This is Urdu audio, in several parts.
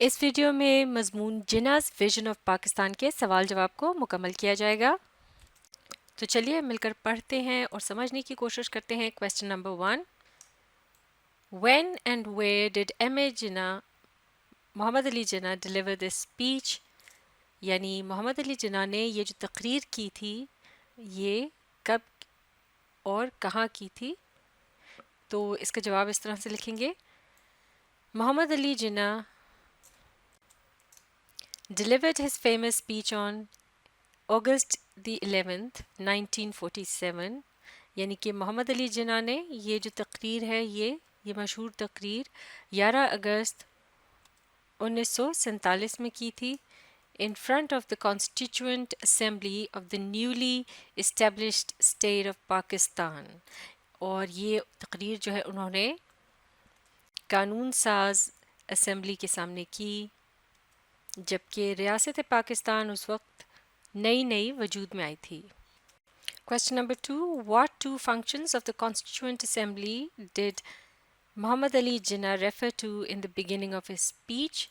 اس ویڈیو میں مضمون جناز ویژن آف پاکستان کے سوال جواب کو مکمل کیا جائے گا۔ تو چلیے مل کر پڑھتے ہیں اور سمجھنے کی کوشش کرتے ہیں۔ Question number 1، when and where ڈڈ Muhammad Ali Jinnah deliver this speech? یعنی محمد علی جناح نے یہ جو تقریر کی تھی یہ کب اور کہاں کی تھی؟ تو اس کا جواب اس طرح سے لکھیں گے، محمد علی جناح delivered his famous speech on August the 11th 1947، یعنی کہ محمد علی جناح نے یہ جو تقریر ہے یہ مشہور تقریر 11 اگست 1947 میں کی تھی in front of the Constituent Assembly of the newly established state of Pakistan، اور یہ تقریر جو ہے انہوں نے قانون ساز اسمبلی کے سامنے کی جبکہ ریاست پاکستان اس وقت نئی وجود میں آئی تھی۔ Question number 2، what two functions of the Constituent Assembly did Muhammad Ali Jinnah refer to in the beginning of his speech؟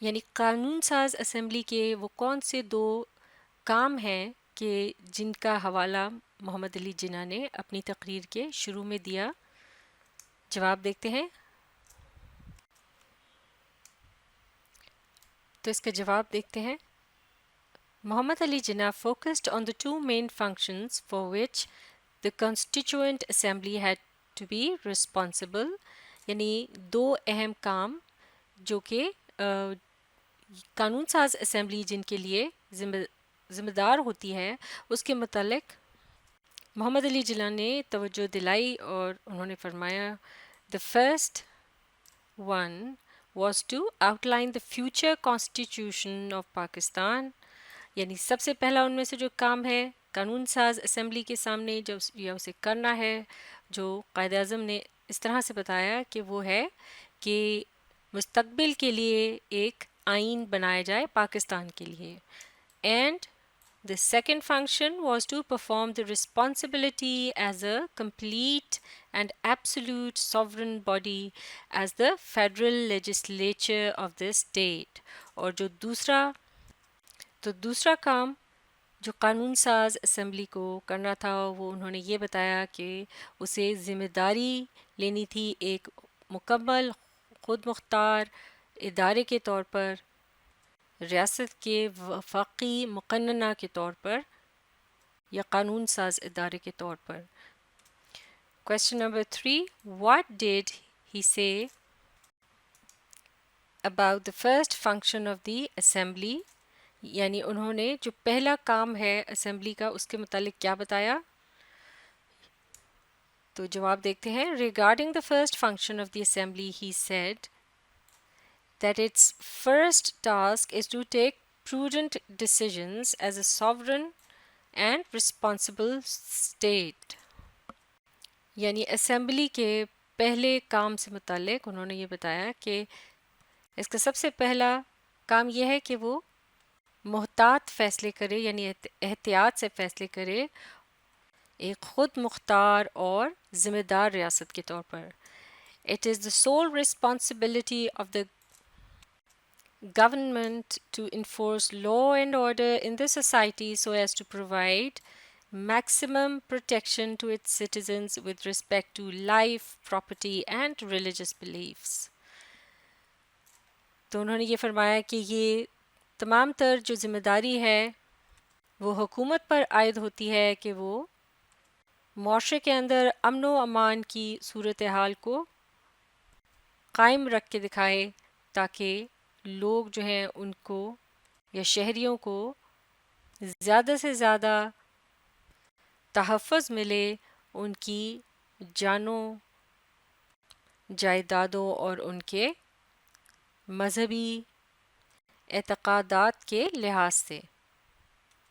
یعنی قانون ساز اسمبلی کے وہ کون سے دو کام ہیں کہ جن کا حوالہ محمد علی جناح نے اپنی تقریر کے شروع میں دیا؟ جواب دیکھتے ہیں۔ تو اس کا جواب دیکھتے ہیں۔ محمد علی جناح focused on the two main functions for which the Constituent Assembly had to be responsible، یعنی دو اہم کام جو کہ قانون ساز اسمبلی جن کے لیے ذمہ دار ہوتی ہے اس کے متعلق محمد علی جناح نے توجہ دلائی اور انہوں نے فرمایا the first one was to outline the future constitution of Pakistan، یعنی سب سے پہلا ان میں سے جو کام ہے قانون ساز اسمبلی کے سامنے جو یا اسے کرنا ہے، جو قائد اعظم نے اس طرح سے بتایا کہ وہ ہے کہ مستقبل کے لیے ایک آئین بنایا جائے پاکستان کے لیے۔ And the second function was to perform the responsibility as a complete and absolute sovereign body as the federal legislature of the state، اور جو دوسرا کام جو قانون ساز اسمبلی کو کرنا تھا وہ انہوں نے یہ بتایا کہ اسے ذمہ داری لینی تھی ایک مکمل خود مختار ادارے کے طور پر، ریاست کے وفاقی مقننہ کے طور پر یا قانون ساز ادارے کے طور پر۔ Question number 3، what did he say about the first function of the assembly؟ یعنی انہوں نے جو پہلا کام ہے اسمبلی کا اس کے متعلق کیا بتایا؟ تو جواب دیکھتے ہیں۔ Regarding the first function of the assembly he said that its first task is to take prudent decisions as a sovereign and responsible state، یعنی اسمبلی کے پہلے کام سے متعلق انہوں نے یہ بتایا کہ اس کا سب سے پہلا کام یہ ہے کہ وہ محتاط فیصلے کرے، یعنی احتیاط سے فیصلے کرے ایک خود مختار اور ذمہ دار ریاست کے طور پر۔ It is the sole responsibility of the government to enforce law and order in the society so as to provide maximum protection to its citizens with respect to life, property and religious beliefs۔ تو انہوں نے یہ فرمایا کہ یہ تمام تر جو ذمہ داری ہے وہ حکومت پر عائد ہوتی ہے کہ وہ معاشرے کے اندر امن و امان کی صورتحال کو قائم رکھ کے دکھائے تاکہ لوگ جو ہیں ان کو یا شہریوں کو زیادہ سے زیادہ تحفظ ملے ان کی جانوں، جائیدادوں اور ان کے مذہبی اعتقادات کے لحاظ سے،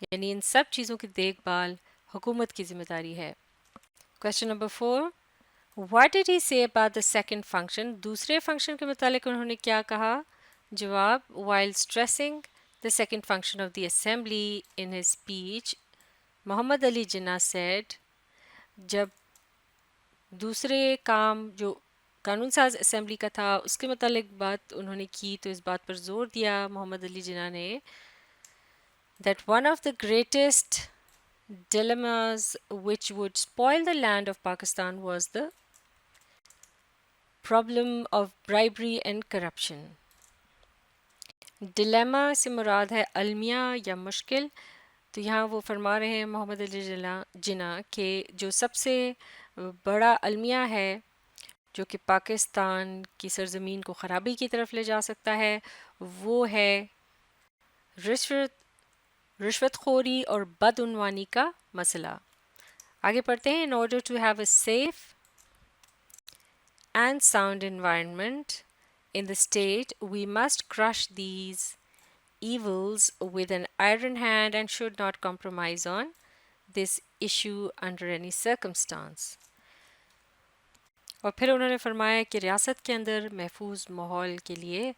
یعنی ان سب چیزوں کی دیکھ بھال حکومت کی ذمہ داری ہے۔ Question number 4، what did he say about the second function؟ دوسرے فنکشن کے متعلق انہوں نے کیا کہا؟ جواب، while stressing the second function of the assembly in his speech Muhammad Ali Jinnah said، جب دوسرے کام جو قانون ساز اسمبلی کا تھا، اس کے متعلق بات انہوں نے کی، تو اس بات پر زور دیا محمد علی جناح نے that one of the greatest dilemmas which would spoil the land of Pakistan was the problem of bribery and corruption. Dilemma سے مراد ہے المیہ یا مشکل. تو یہاں وہ فرما رہے ہیں محمد علی جناح کہ جو سب سے بڑا المیہ ہے جو کہ پاکستان کی سرزمین کو خرابی کی طرف لے جا سکتا ہے، وہ ہے رشوت خوری اور بدعنوانی کا مسئلہ. آگے پڑھتے ہیں. In order to have a safe and sound environment in the state, we must crush these evils with an iron hand and should not compromise on this issue under any circumstance. اور پھر انہوں نے فرمایا کہ ریاست کے اندر محفوظ ماحول کے لیے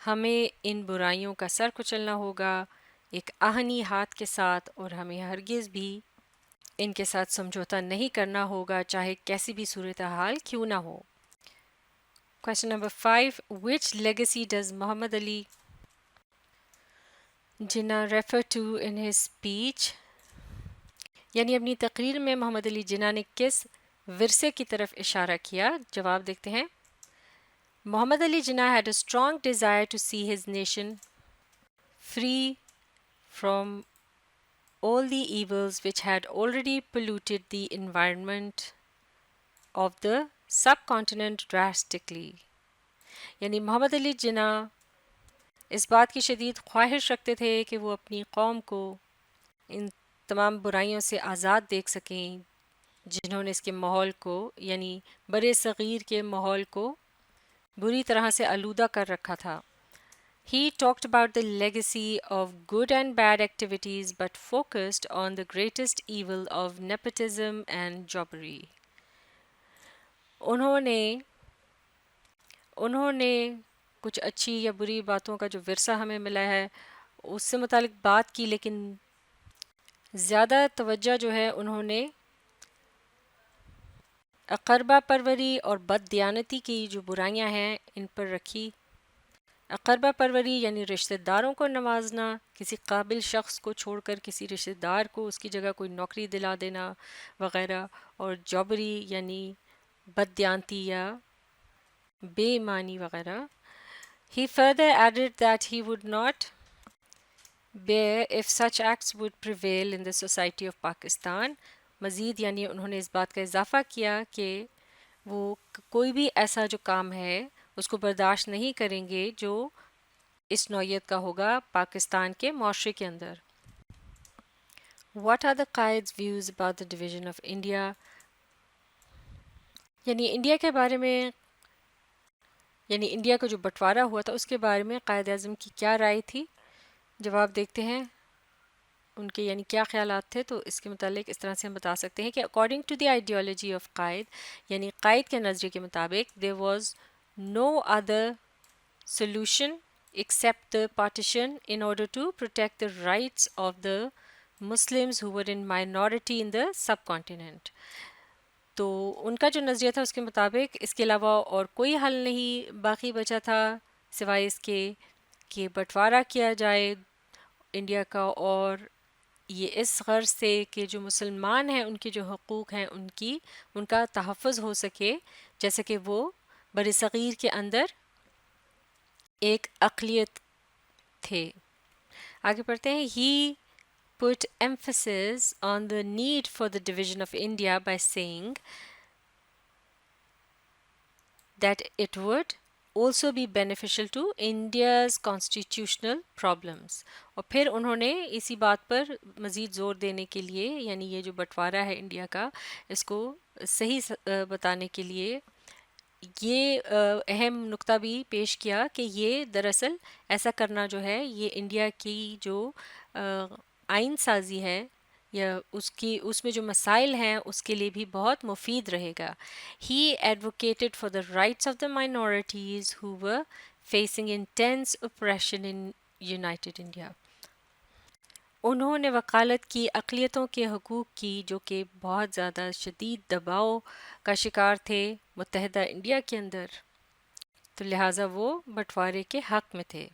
ہمیں ان برائیوں کا سر کچلنا ہوگا ایک آہنی ہاتھ کے ساتھ، اور ہمیں ہرگز بھی ان کے ساتھ سمجھوتا نہیں کرنا ہوگا چاہے کیسی بھی صورتحال کیوں نہ ہو. Question number 5. Which legacy does Muhammad Ali Jinnah refer to in his speech? یعنی اپنی تقریر میں محمد علی جناح نے کس ورثے کی طرف اشارہ کیا؟ جواب دیکھتے ہیں. محمد علی جناح had a strong desire to see his nation free from all the evils which had already polluted the environment of the subcontinent drastically. یعنی محمد علی جناح اس بات کی شدید خواہش رکھتے تھے کہ وہ اپنی قوم کو ان تمام برائیوں سے آزاد دیکھ سکیں جنہوں نے اس کے ماحول کو، یعنی بر صغیر کے ماحول کو بری طرح سے آلودہ کر رکھا تھا. He talked about the legacy of good and bad activities but focused on the greatest evil of nepotism and jobbery. انہوں نے کچھ اچھی یا بری باتوں کا جو ورثہ ہمیں ملا ہے اس سے متعلق بات کی، لیکن زیادہ توجہ جو ہے انہوں نے اقربا پروری اور بد دیانتی کی جو برائیاں ہیں ان پر رکھی. اقربا پروری یعنی رشتہ داروں کو نوازنا، کسی قابل شخص کو چھوڑ کر کسی رشتہ دار کو اس کی جگہ کوئی نوکری دلا دینا وغیرہ، اور جوبری یعنی بد دیانتی یا بے ایمانی وغیرہ. He further added that he would not bear if such acts would prevail in the society of Pakistan. مزید یعنی انہوں نے اس بات کا اضافہ کیا کہ وہ کوئی بھی ایسا جو کام ہے اس کو برداشت نہیں کریں گے جو اس نوعیت کا ہوگا پاکستان کے معاشرے کے اندر. What are the قائد's views about the division of India? یعنی انڈیا کے بارے میں، یعنی انڈیا کا جو بٹوارہ ہوا تھا اس کے بارے میں قائد اعظم کی کیا رائے تھی؟ جواب دیکھتے ہیں ان کے یعنی کیا خیالات تھے. تو اس کے متعلق اس طرح سے ہم بتا سکتے ہیں کہ according to the ideology of قائد، یعنی قائد کے نظریے کے مطابق there was no other solution except the partition in order to protect the rights of the Muslims who were in minority in the subcontinent. تو ان کا جو نظریہ تھا اس کے مطابق اس کے علاوہ اور کوئی حل نہیں باقی بچا تھا سوائے اس کے کہ بٹوارہ کیا جائے انڈیا کا، اور یہ اس غرض سے کہ جو مسلمان ہیں ان کے جو حقوق ہیں ان کا تحفظ ہو سکے، جیسے کہ وہ بر صغیر کے اندر ایک اقلیت تھے. آگے پڑھتے ہیں. He put emphasis on the need for the division of India by saying that it would also be beneficial to India's constitutional problems. اور پھر انہوں نے اسی بات پر مزید زور دینے کے لیے، یعنی یہ جو بٹوارہ ہے انڈیا کا، اس کو صحیح بتانے کے لیے یہ اہم نقطہ بھی پیش کیا کہ یہ دراصل ایسا کرنا جو ہے یہ انڈیا کی جو آئین سازی ہے یا اس میں جو مسائل ہیں اس کے لیے بھی بہت مفید رہے گا. He advocated for the rights of the minorities who were facing intense oppression in United India. انہوں نے وکالت کی اقلیتوں کے حقوق کی جو کہ بہت زیادہ شدید دباؤ کا شکار تھے متحدہ انڈیا کے اندر، تو لہٰذا وہ بٹوارے کے حق میں تھے۔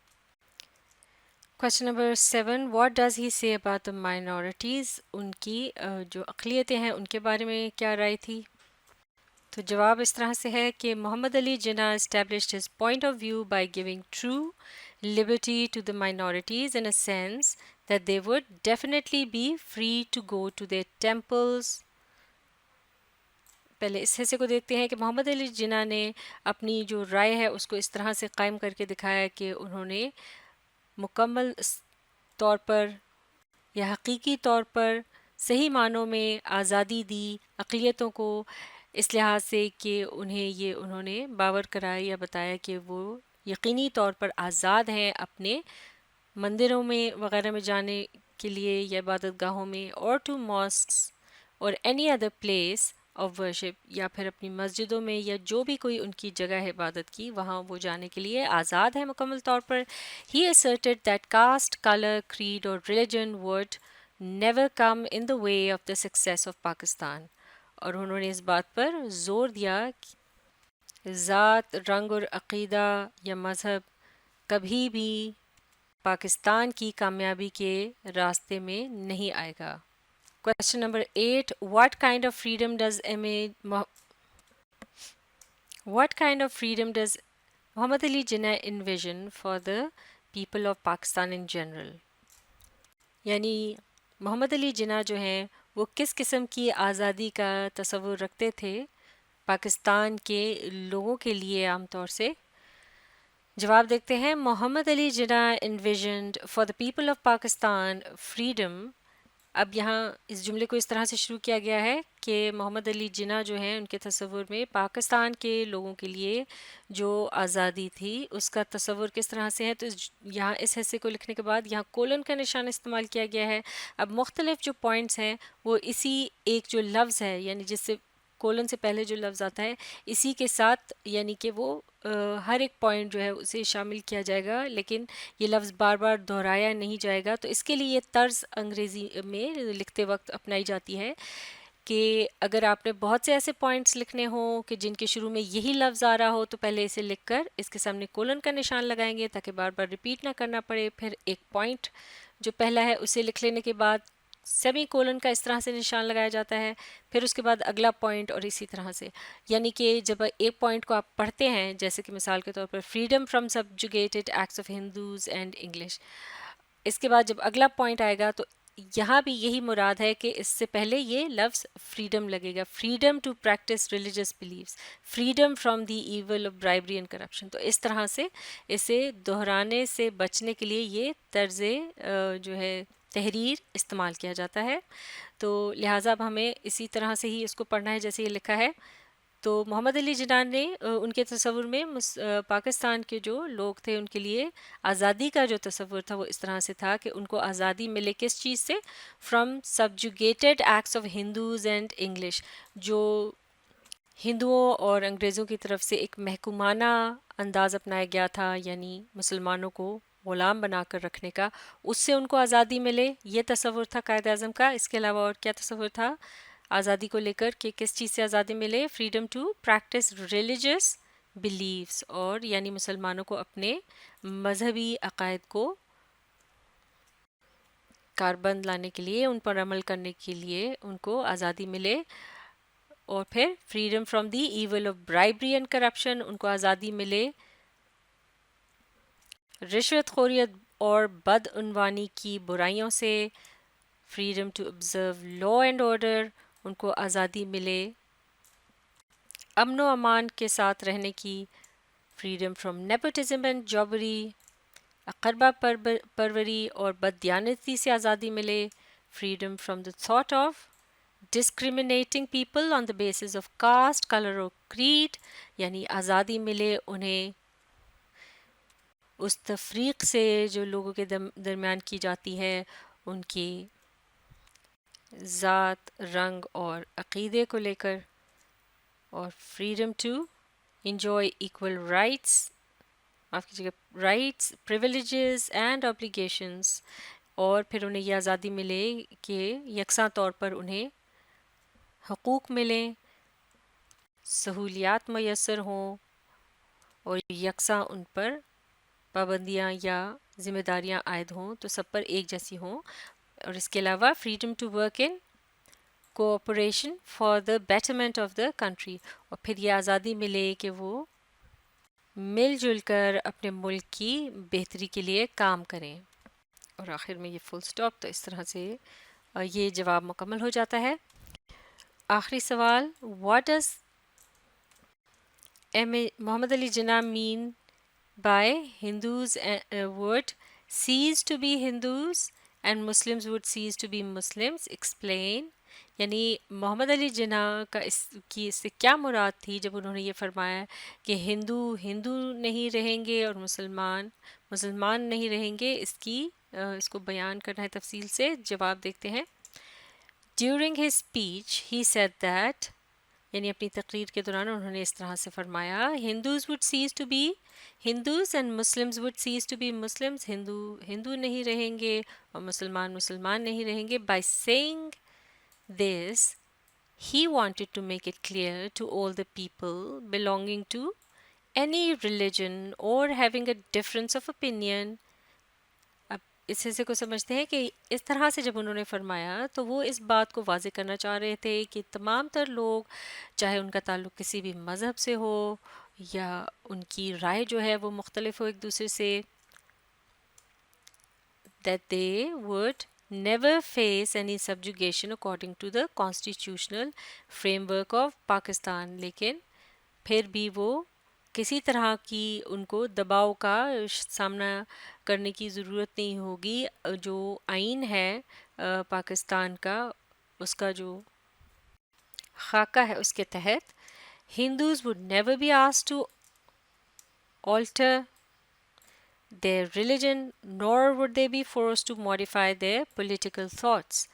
Question number 7، what does he سے اباؤٹ دا مائنورٹیز، ان کی جو اقلیتیں ہیں ان کے بارے میں کیا رائے تھی؟ تو جواب اس طرح سے ہے کہ محمد علی جناح established his point of view by giving true liberty to the minorities in a sense that they would definitely be free to go to their temples۔ پہلے اس حصے کو دیکھتے ہیں کہ محمد علی جناح نے اپنی جو رائے ہے اس کو اس طرح سے قائم کر کے دکھایا کہ انہوں نے مکمل طور پر یا حقیقی طور پر صحیح معنوں میں آزادی دی اقلیتوں کو، اس لحاظ سے کہ انہوں نے باور کرایا یا بتایا کہ وہ یقینی طور پر آزاد ہیں اپنے مندروں میں وغیرہ میں جانے کے لیے یا عبادت گاہوں میں، اور ٹو ماسکس اور any other place of worship, یا پھر اپنی مسجدوں میں یا جو بھی کوئی ان کی جگہ ہے عبادت کی وہاں وہ جانے کے لیے آزاد ہے مکمل طور پر۔ He asserted that caste, color, creed or religion would never come in the way of the success of Pakistan، اور انہوں نے اس بات پر زور دیا کہ ذات، رنگ اور عقیدہ یا مذہب کبھی بھی پاکستان کی کامیابی کے راستے میں نہیں آئے گا۔ Question number 8، what kind of freedom does Muhammad Ali Jinnah envision for the people of Pakistan in general؟ یعنی محمد علی جناح جو ہیں وہ کس قسم کی آزادی کا تصور رکھتے تھے پاکستان کے لوگوں کے لیے عام طور سے؟ جواب دیکھتے ہیں، محمد علی جناح envisioned for the people of Pakistan freedom۔ اب یہاں اس جملے کو اس طرح سے شروع کیا گیا ہے کہ محمد علی جناح جو ہیں ان کے تصور میں پاکستان کے لوگوں کے لیے جو آزادی تھی اس کا تصور کس طرح سے ہے، تو یہاں اس حصے کو لکھنے کے بعد یہاں کولن کا نشان استعمال کیا گیا ہے۔ اب مختلف جو پوائنٹس ہیں وہ اسی ایک جو لفظ ہے، یعنی جس سے کولن سے پہلے جو لفظ آتا ہے اسی کے ساتھ، یعنی کہ وہ ہر ایک پوائنٹ جو ہے اسے شامل کیا جائے گا، لیکن یہ لفظ بار بار دہرایا نہیں جائے گا۔ تو اس کے لیے یہ طرز انگریزی میں لکھتے وقت اپنائی جاتی ہے کہ اگر آپ نے بہت سے ایسے پوائنٹس لکھنے ہوں کہ جن کے شروع میں یہی لفظ آ رہا ہو تو پہلے اسے لکھ کر اس کے سامنے کولن کا نشان لگائیں گے تاکہ بار بار ریپیٹ نہ کرنا پڑے۔ پھر ایک پوائنٹ جو پہلا ہے اسے لکھ لینے کے بعد سیمی کولن کا اس طرح سے نشان لگایا جاتا ہے، پھر اس کے بعد اگلا پوائنٹ، اور اسی طرح سے، یعنی کہ جب ایک پوائنٹ کو آپ پڑھتے ہیں جیسے کہ مثال کے طور پر freedom from subjugated acts of Hindus and English, اس کے بعد جب اگلا پوائنٹ آئے گا تو یہاں بھی یہی مراد ہے کہ اس سے پہلے یہ لفظ فریڈم لگے گا، freedom to practice religious beliefs, freedom from the evil of bribery and corruption. تو اس طرح سے اسے دہرانے سے بچنے کے لیے یہ طرز جو ہے تحریر استعمال کیا جاتا ہے۔ تو لہٰذا اب ہمیں اسی طرح سے ہی اس کو پڑھنا ہے جیسے یہ لکھا ہے۔ تو محمد علی جناح نے ان کے تصور میں پاکستان کے جو لوگ تھے ان کے لیے آزادی کا جو تصور تھا وہ اس طرح سے تھا کہ ان کو آزادی ملے کس چیز سے، from subjugated acts of Hindus and English, جو ہندوؤں اور انگریزوں کی طرف سے ایک محکومانہ انداز اپنایا گیا تھا، یعنی مسلمانوں کو غلام بنا کر رکھنے کا، اس سے ان کو آزادی ملے، یہ تصور تھا قائد اعظم کا۔ اس کے علاوہ اور کیا تصور تھا آزادی کو لے کر کہ کس چیز سے آزادی ملے؟ Freedom to practice religious beliefs, اور یعنی مسلمانوں کو اپنے مذہبی عقائد کو کاربند لانے کے لیے، ان پر عمل کرنے کے لیے ان کو آزادی ملے، اور پھر freedom from the evil of bribery and corruption, ان کو آزادی ملے رشوت خوری اور بدعنوانی کی برائیوں سے، freedom to observe law and order, ان کو آزادی ملے امن و امان کے ساتھ رہنے کی، فریڈم فرام نیپوٹزم اینڈ جابری، اقربا پروری اور بددیانتی سے آزادی ملے، freedom from the thought of discriminating people on the basis of caste, color or creed، یعنی آزادی ملے انہیں اس تفریق سے جو لوگوں کے درمیان کی جاتی ہے ان کی ذات، رنگ اور عقیدے کو لے کر، اور freedom to enjoy equal rights, آپ کی جگہ رائٹس، پریویلیجز اینڈ obbligations، اور پھر انہیں یہ آزادی ملے کہ یکساں طور پر انہیں حقوق ملیں، سہولیات میسر ہوں اور یکساں ان پر پابندیاں یا ذمہ داریاں عائد ہوں تو سب پر ایک جیسی ہوں. اور اس کے علاوہ freedom to work in cooperation for the betterment of the country, اور پھر یہ آزادی ملے کہ وہ مل جل کر اپنے ملک کی بہتری کے لیے کام کریں. اور آخر میں یہ فل سٹاپ. تو اس طرح سے یہ جواب مکمل ہو جاتا ہے. آخری سوال، what does Muhammad Ali Jinnah mean by Hindus would cease to be Hindus and Muslims would cease to be Muslims. Explain. یعنی محمد علی جناح کا اس سے کیا مراد تھی جب انہوں نے یہ فرمایا کہ ہندو ہندو نہیں رہیں گے اور مسلمان مسلمان نہیں رہیں گے. اس کو بیان کرنا ہے تفصیل سے. جواب دیکھتے ہیں. During his speech he said that، یعنی اپنی تقریر کے دوران انہوں نے اس طرح سے فرمایا، Hindus would cease to be Hindus and Muslims would cease to be Muslims, ہندو نہیں رہیں گے اور مسلمان نہیں رہیں گے. By saying this he wanted to make it clear to all the people belonging to any religion or having a difference of opinion. اب اس حصے کو سمجھتے ہیں کہ اس طرح سے جب انہوں نے فرمایا تو وہ اس بات کو واضح کرنا چاہ رہے تھے کہ تمام تر لوگ، چاہے ان کا تعلق کسی بھی مذہب سے ہو یا ان کی رائے جو ہے وہ مختلف ہو ایک دوسرے سے، that they would never face any subjugation according to the constitutional framework of Pakistan. لیکن پھر بھی وہ کسی طرح کی ان کو دباؤ کا سامنا کرنے کی ضرورت نہیں ہوگی. جو آئین ہے پاکستان کا، اس کا جو خاکہ ہے، اس کے تحت Hindus would never be asked to alter their religion nor would they be forced to modify their political thoughts.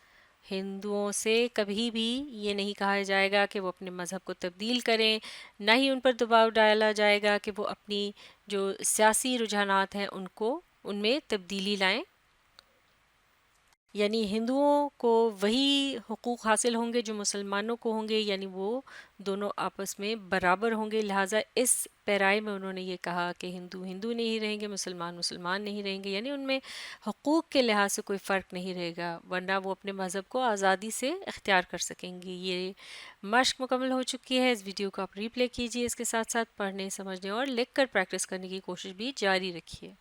ہندوؤں سے کبھی بھی یہ نہیں کہا جائے گا کہ وہ اپنے مذہب کو تبدیل کریں، نہ ہی ان پر دباؤ ڈالا جائے گا کہ وہ اپنی جو سیاسی رجحانات ہیں ان میں تبدیلی لائیں. یعنی ہندوؤں کو وہی حقوق حاصل ہوں گے جو مسلمانوں کو ہوں گے، یعنی وہ دونوں آپس میں برابر ہوں گے. لہٰذا اس پیرائے میں انہوں نے یہ کہا کہ ہندو نہیں رہیں گے، مسلمان نہیں رہیں گے، یعنی ان میں حقوق کے لحاظ سے کوئی فرق نہیں رہے گا، ورنہ وہ اپنے مذہب کو آزادی سے اختیار کر سکیں گے. یہ مشق مکمل ہو چکی ہے. اس ویڈیو کو آپ ری پلے کیجیے، اس کے ساتھ ساتھ پڑھنے، سمجھنے اور لکھ کر پریکٹس کرنے کی کوشش بھی جاری رکھیے.